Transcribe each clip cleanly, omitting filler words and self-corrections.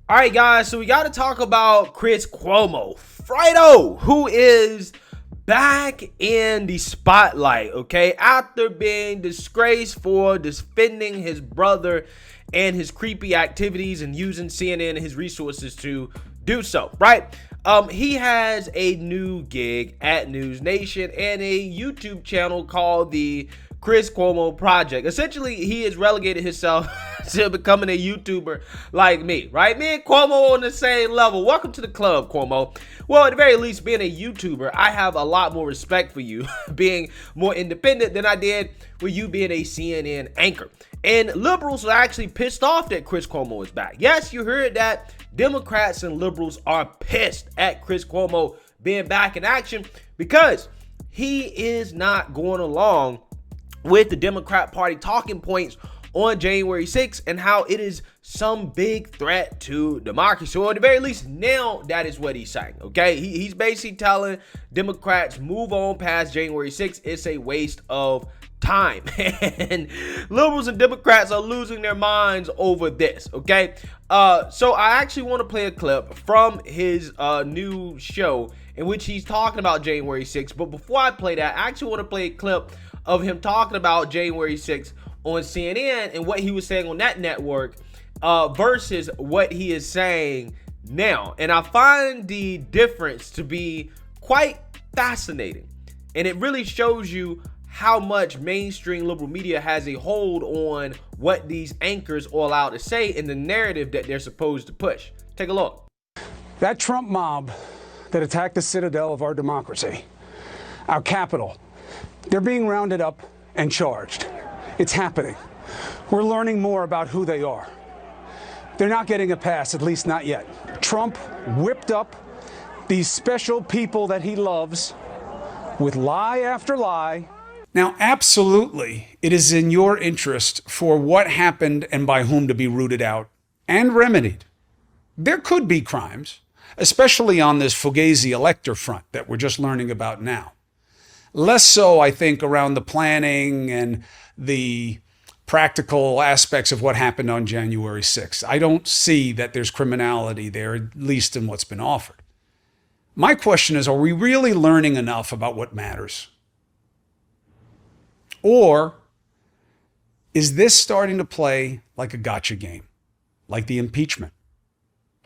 All right, guys, so we got to talk about Chris Cuomo, Frido, who is back in the spotlight, okay? After being disgraced for defending his brother and his creepy activities and using CNN and his resources to do so, right? He has a new gig at News Nation and a YouTube channel called the Chris Cuomo Project. Essentially, he has relegated himself to becoming a YouTuber like me, right? Me and Cuomo on the same level. Welcome to the club, Cuomo. Well, at the very least, being a YouTuber, I have a lot more respect for you being more independent than I did with you being a CNN anchor. And liberals are actually pissed off that Chris Cuomo is back. Yes, you heard that. Democrats and liberals are pissed at Chris Cuomo being back in action because he is not going along with the Democrat Party talking points on January 6th and how it is some big threat to democracy. So at the very least, now that is what he's saying, okay? He's basically telling Democrats, move on past January 6th. It's a waste of time. And liberals and Democrats are losing their minds over this, okay? So I actually want to play a clip from his new show in which he's talking about January 6th. But before I play that, I actually want to play a clip of him talking about January 6th on CNN and what he was saying on that network versus what he is saying now. And I find the difference to be quite fascinating. And it really shows you how much mainstream liberal media has a hold on what these anchors are allowed to say in the narrative that they're supposed to push. Take a look. That Trump mob that attacked the citadel of our democracy, our Capitol, they're being rounded up and charged. It's happening. We're learning more about who they are. They're not getting a pass, at least not yet. Trump whipped up these special people that he loves with lie after lie. Now, absolutely, it is in your interest for what happened and by whom to be rooted out and remedied. There could be crimes, especially on this Fugazi elector front that we're just learning about now. Less so, I think, around the planning and the practical aspects of what happened on January 6th. I don't see that there's criminality there, at least in what's been offered. My question is, are we really learning enough about what matters? Or is this starting to play like a gotcha game, like the impeachment?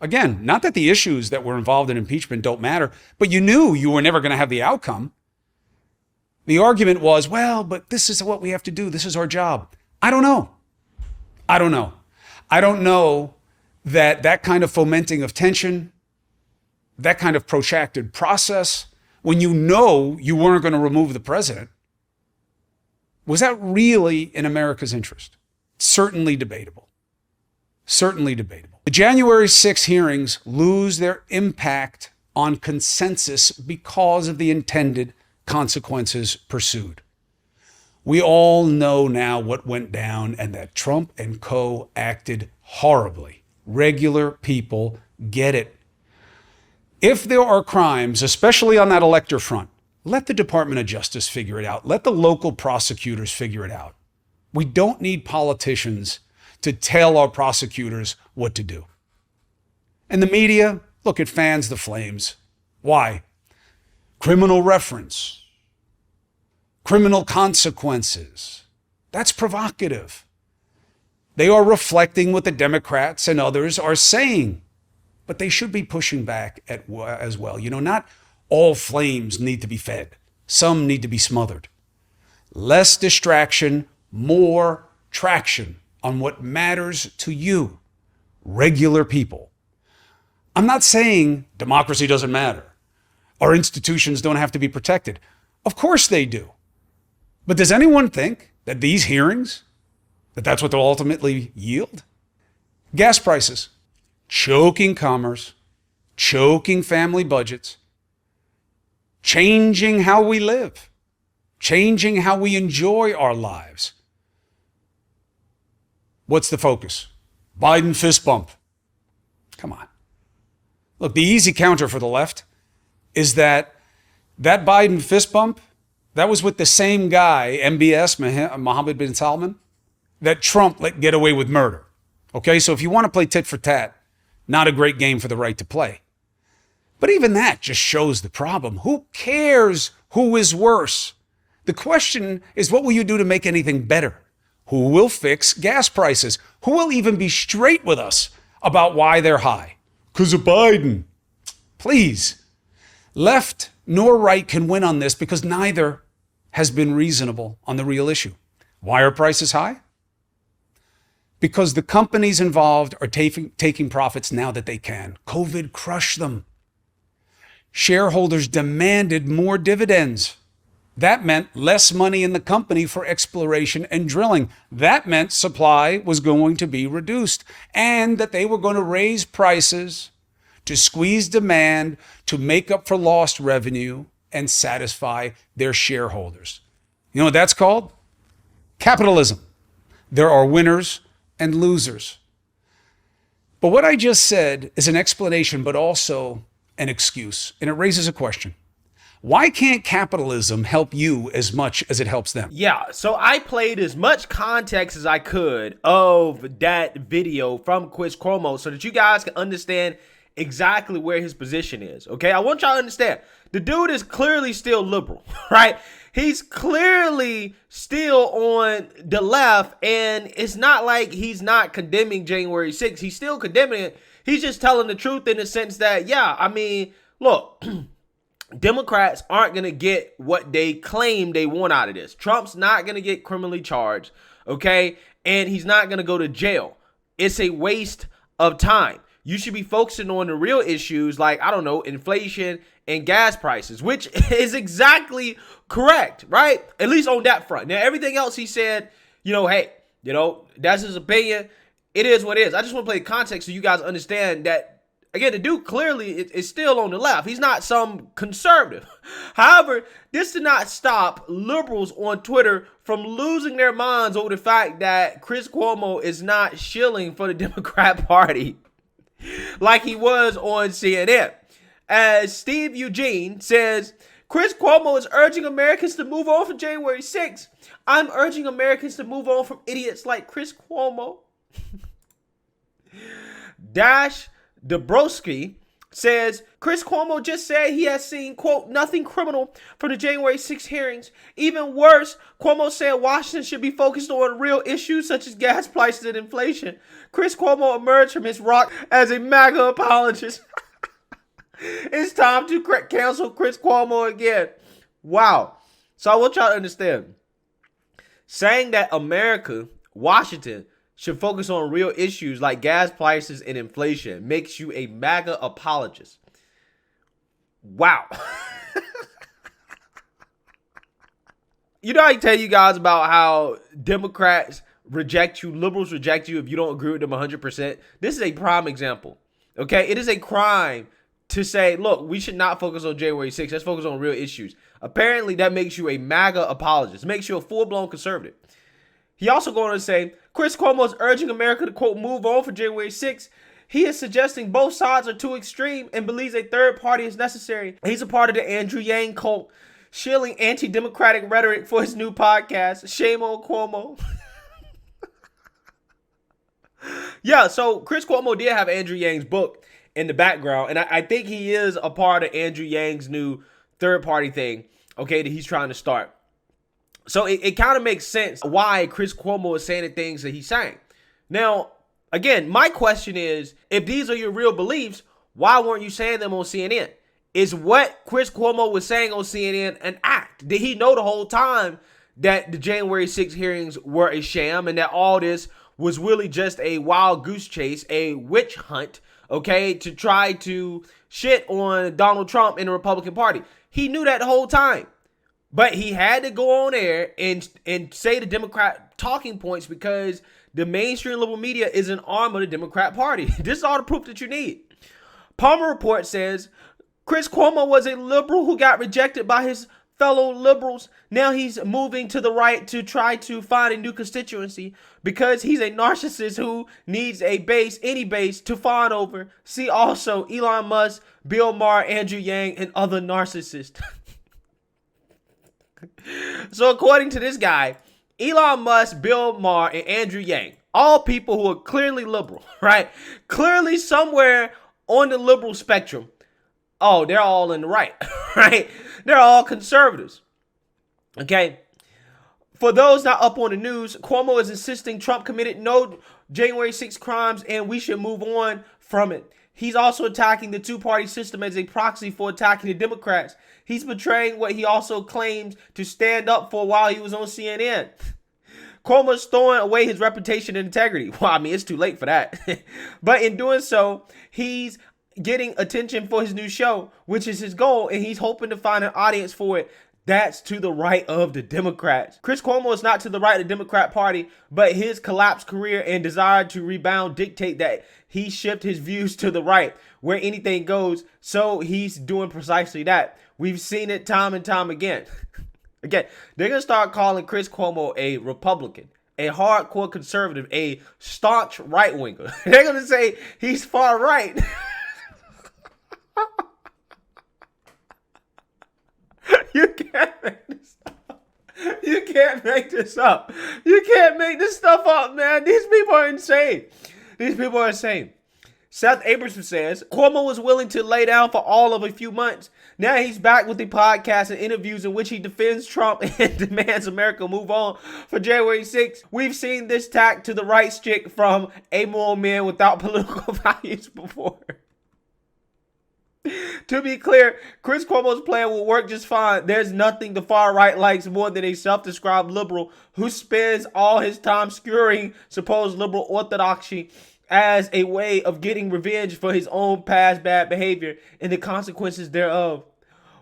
Again, not that the issues that were involved in impeachment don't matter, but you knew you were never going to have the outcome. The argument was, well, but this is what we have to do. This is our job. I don't know. I don't know that that kind of fomenting of tension, that kind of protracted process, when you know you weren't going to remove the president, was that really in America's interest? Certainly debatable. Certainly debatable. The January 6 hearings lose their impact on consensus because of the intended consequences pursued. We all know now what went down and that Trump and co. acted horribly. Regular people get it. If there are crimes, especially on that elector front, let the Department of Justice figure it out. Let the local prosecutors figure it out. We don't need politicians to tell our prosecutors what to do. And the media, look, it fans the flames. Why? Criminal reference. Criminal consequences. That's provocative. They are reflecting what the Democrats and others are saying, but they should be pushing back as well. You know, not all flames need to be fed. Some need to be smothered. Less distraction, more traction on what matters to you, regular people. I'm not saying democracy doesn't matter. Our institutions don't have to be protected. Of course they do. But does anyone think that these hearings, that's what they'll ultimately yield? Gas prices, choking commerce, choking family budgets, changing how we live, changing how we enjoy our lives. What's the focus? Biden fist bump. Come on. Look, the easy counter for the left is that Biden fist bump, that was with the same guy, MBS, Mohammed bin Salman, that Trump let get away with murder. Okay, so if you want to play tit for tat, Not a great game for the right to play. But even that just shows the problem. Who cares who is worse? The question is, what will you do to make anything better? Who will fix gas prices? Who will even be straight with us about why they're high? Because of Biden. Please. Left nor right can win on this because neither has been reasonable on the real issue. Why are prices high? Because the companies involved are taking profits now that they can. COVID crushed them. Shareholders demanded more dividends. That meant less money in the company for exploration and drilling. That meant supply was going to be reduced and that they were going to raise prices to squeeze demand to make up for lost revenue and satisfy their shareholders. You know what that's called? Capitalism. There are winners and losers. But what I just said is an explanation, but also an excuse. And it raises a question. Why can't capitalism help you as much as it helps them? Yeah, so I played as much context as I could of that video from Chris Cuomo so that you guys can understand exactly where his position is, okay? I want y'all to understand. The dude is clearly still liberal, right? He's clearly still on the left, and it's not like he's not condemning January 6th. He's still condemning it. He's just telling the truth in the sense that, yeah, I mean, look, Democrats aren't going to get what they claim they want out of this. Trump's not going to get criminally charged, okay? And he's not going to go to jail. It's a waste of time. You should be focusing on the real issues like, I don't know, inflation and gas prices, which is exactly correct, right? At least on that front. Now, everything else he said, hey, that's his opinion. It is what it is. I just want to play the context so you guys understand that, again, the dude clearly is still on the left. He's not some conservative. However, this did not stop liberals on Twitter from losing their minds over the fact that Chris Cuomo is not shilling for the Democrat Party like he was on CNN. As Steve Eugene says, Chris Cuomo is urging Americans to move on from January 6th. I'm urging Americans to move on from idiots like Chris Cuomo. Dash Dabrowski says, Chris Cuomo just said he has seen, quote, nothing criminal from the January 6th hearings. Even worse, Cuomo said Washington should be focused on real issues such as gas prices and inflation. Chris Cuomo emerged from his rock as a MAGA apologist. It's time to cancel Chris Cuomo again. Wow. So I want y'all to understand. Saying that Washington, should focus on real issues like gas prices and inflation makes you a MAGA apologist. Wow. I tell you guys about how Democrats reject you, liberals reject you if you don't agree with them 100%. This is a prime example. Okay? It is a crime to say, look, we should not focus on January 6th. Let's focus on real issues. Apparently, that makes you a MAGA apologist. It makes you a full-blown conservative. He also going on to say, Chris Cuomo is urging America to, quote, move on for January 6th. He is suggesting both sides are too extreme and believes a third party is necessary. He's a part of the Andrew Yang cult, shilling anti-democratic rhetoric for his new podcast, Shame on Cuomo. Yeah, so Chris Cuomo did have Andrew Yang's book in the background, and I think he is a part of Andrew Yang's new third party thing, okay, that he's trying to start. So it kind of makes sense why Chris Cuomo is saying the things that he's saying. Now, again, my question is, if these are your real beliefs, why weren't you saying them on CNN? Is what Chris Cuomo was saying on CNN an act? Did he know the whole time that the January 6th hearings were a sham and that all this was really just a wild goose chase, a witch hunt, okay, to try to shit on Donald Trump and the Republican Party? He knew that the whole time. But he had to go on air and say the Democrat talking points because the mainstream liberal media is an arm of the Democrat Party. This is all the proof that you need. Palmer Report says, Chris Cuomo was a liberal who got rejected by his fellow liberals. Now he's moving to the right to try to find a new constituency because he's a narcissist who needs a base, any base, to fawn over. See also Elon Musk, Bill Maher, Andrew Yang, and other narcissists. So according to this guy, Elon Musk, Bill Maher, and Andrew Yang, all people who are clearly liberal, right? Clearly somewhere on the liberal spectrum. Oh, they're all in the right, right? They're all conservatives. Okay. For those not up on the news, Cuomo is insisting Trump committed no January 6 crimes and we should move on from it. He's also attacking the two-party system as a proxy for attacking the Democrats. He's betraying what he also claims to stand up for while he was on CNN. Cuomo's throwing away his reputation and integrity. Well, I mean, it's too late for that. But in doing so, he's getting attention for his new show, which is his goal, and he's hoping to find an audience for it. That's to the right of the Democrats. Chris Cuomo is not to the right of the Democrat Party, but his collapsed career and desire to rebound dictate that he shift his views to the right, where anything goes. So he's doing precisely that. We've seen it time and time again. Again, they're going to start calling Chris Cuomo a Republican, a hardcore conservative, a staunch right-winger. They're going to say he's far right. You can't make this up. You can't make this up. You can't make this stuff up, man. These people are insane. These people are insane. Seth Abramson says, Cuomo was willing to lay down for all of a few months. Now he's back with the podcast and interviews in which he defends Trump and demands America move on for January 6th. We've seen this tack to the right stick from amoral men without political values before. To be clear, Chris Cuomo's plan will work just fine. There's nothing the far right likes more than a self-described liberal who spends all his time skewering supposed liberal orthodoxy as a way of getting revenge for his own past bad behavior and the consequences thereof.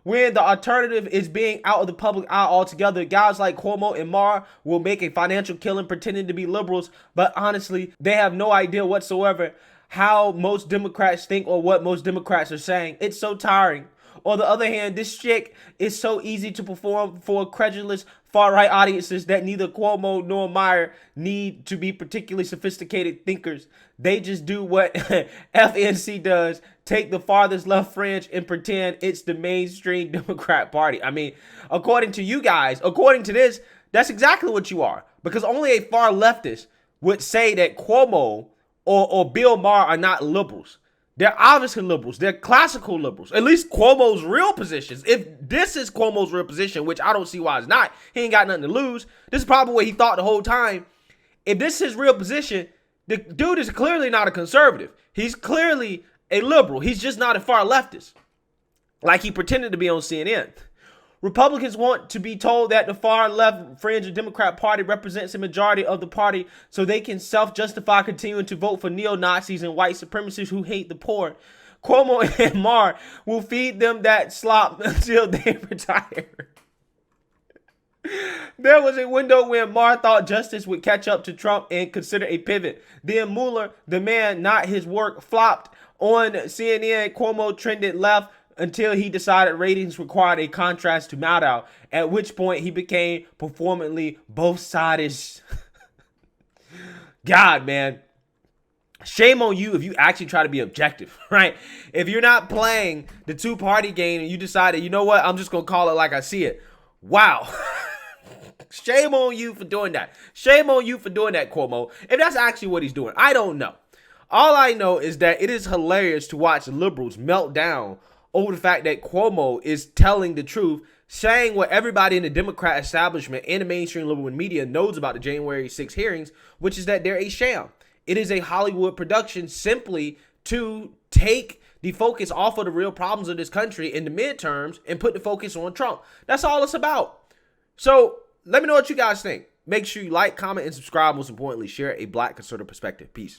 When the alternative is being out of the public eye altogether, guys like Cuomo and Maher will make a financial killing pretending to be liberals, but honestly, they have no idea whatsoever how most Democrats think or what most Democrats are saying. It's so tiring. On the other hand, this shtick is so easy to perform for credulous far-right audiences that neither Cuomo nor Maher need to be particularly sophisticated thinkers. They just do what FNC does, take the farthest left fringe and pretend it's the mainstream Democrat Party. I mean, according to you guys, according to this, that's exactly what you are. Because only a far leftist would say that Cuomo or Bill Maher are not liberals. They're obviously liberals. They're classical liberals. At least Cuomo's real positions. If this is Cuomo's real position, which I don't see why it's not, he ain't got nothing to lose. This is probably what he thought the whole time. If this is his real position, the dude is clearly not a conservative. He's clearly a liberal. He's just not a far leftist, like he pretended to be on CNN. Republicans want to be told that the far left fringe of the Democrat Party represents a majority of the party so they can self-justify continuing to vote for neo-Nazis and white supremacists who hate the poor. Cuomo and Maher will feed them that slop until they retire. There was a window when Maher thought justice would catch up to Trump and consider a pivot. Then Mueller, the man, not his work, flopped on CNN. Cuomo trended left until he decided ratings required a contrast to MELTDOWN, at which point he became performantly both-sided. God, man. Shame on you if you actually try to be objective, right? If you're not playing the two-party game and you decided, you know what, I'm just going to call it like I see it. Wow. Shame on you for doing that. Shame on you for doing that, Cuomo. If that's actually what he's doing, I don't know. All I know is that it is hilarious to watch liberals melt down over the fact that Cuomo is telling the truth, saying what everybody in the Democrat establishment and the mainstream liberal media knows about the January 6 hearings, which is that they're a sham. It is a Hollywood production simply to take the focus off of the real problems of this country in the midterms and put the focus on Trump. That's all it's about. So let me know what you guys think. Make sure you like, comment, and subscribe. Most importantly, share a Black conservative perspective. Peace.